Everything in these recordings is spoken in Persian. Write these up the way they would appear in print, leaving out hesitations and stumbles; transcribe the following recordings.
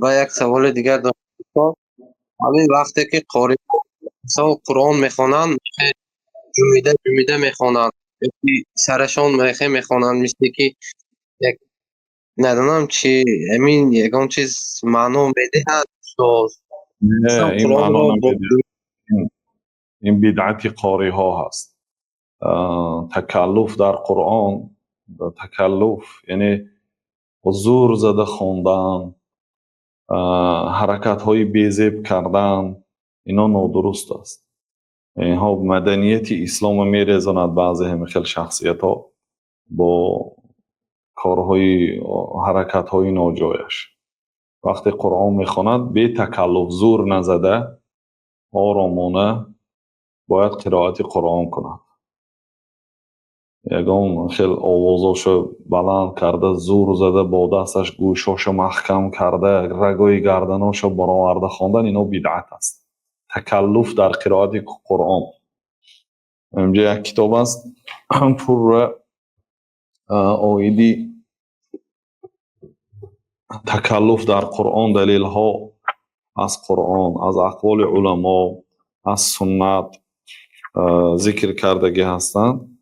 و یک سوال دیگر دارم. همین وقتی که قاری مثلا قرآن میخوانند جمیده جمیده میخوانند، یکی سرشان میخوانند، مثل که یک ندانم چی همین یگان چیز معنا میده استاد. مثلا نه، این قرآن معنا را نمیده. این بدعت قاری ها هست. تکلف در قرآن، تکلف یعنی زور زده خوندن، حرکت های بیزیب کردن، اینا نادرست است. اینها مدنیت اسلام میریزاند. بعضی همه خیل شخصیت ها با کارهای حرکت های ناجایش. وقتی قرآن میخواند بی تکلف، زور نزده، آرامانه باید قرائت قرآن کند. یگان خیل آوازاشو بلند کرده، زور زده، با دستش گوشاشو محکم کرده، رگوی گردناشو برآورده خواندن، اینا بدعت است. تکلف در قرائت قرآن. اینجا یک کتاب است پر آیدی تکلف در قرآن، دلیل ها از قرآن، از اقوال علما، از سنت ذکر کردگی هستند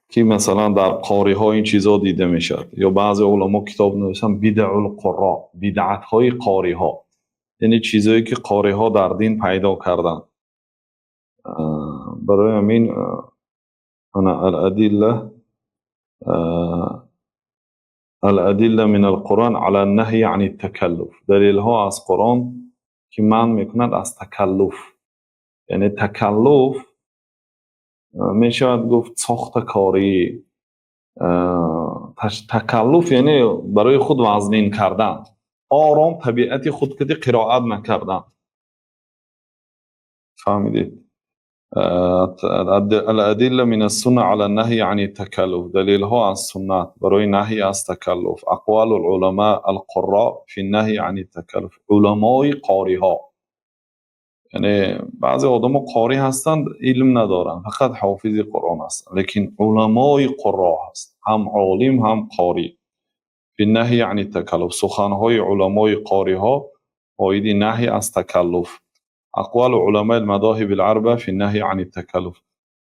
که مثلا در قاری ها این چیزا دیده میشد. یا بعضی علما کتاب نوشتن بدع القرا، بدعت های قاری ها، یعنی چیزایی که قاری ها در دین پیدا کردن. برای همین انا الادله من القرآن على النهی عن التکلف، دلیل ها از قرآن که من میکند از تکلف. یعنی تکلف میشود گفت ساخت کاری. تکلف یعنی برای خود وزنین کردن، آرام طبیعت خود که قرائت نکردن. فهمیدید؟ الادله من السنه على النهی عن التکلف، دلیل ها از سنت برای نهی از تکلف. اقوال العلماء القراء فی النهی عن التکلف، علمای قاری ها. یعنی بعضی آدم قاری هستند علم ندارن، فقط حافظ قرآن هستند، لیکن علمای قرا هست، هم عالم هم قاری. فی النهی عن التکلف، سخنهای علمای قاری ها آیدی نهی از تکلف. اقوال علماء المذاهب الاربعه فی النهی عن التکلف،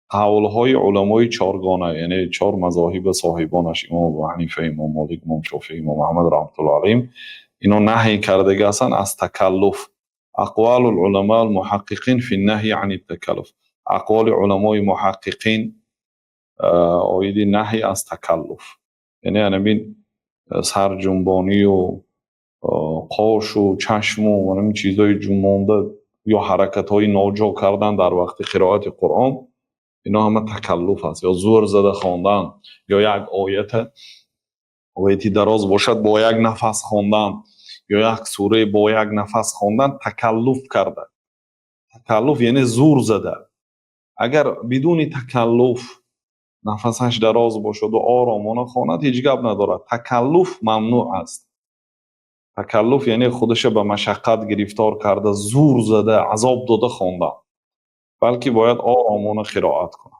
قولهای علمای چارگانه، یعنی چهار مذاهب صاحبانش، امام ابو حنیفه، امام مالک، امام شافعی، امام احمد رحمت الله علیهم، اینا نهی کرده هستند از تکلف. اقوال العلماء المحققین فی النهی عن التکلف، اقوال علمای محققین آیدی نهی از تکلف. یعنی همین سر جنبانی و قاش و چشم و همین چیزای جنبانده یا حرکت های ناجا کردن در وقت قرائت قرآن، اینا همه تکلف است. یا زور زده خواندن، یا یک آیتی دراز باشد با یک نفس خواندن، یا یک سوره با یک نفس خواندن، تکلف کرده. تکلف یعنی زور زده. اگر بدون تکلف نفسش دراز باشد و آرامانه خواند، هیچ گپ ندارد. تکلف ممنوع است. تکلف یعنی خودش به مشقت گرفتار کرده، زور زده، عذاب داده خواندن، بلکه باید آرامانه قرائت کند.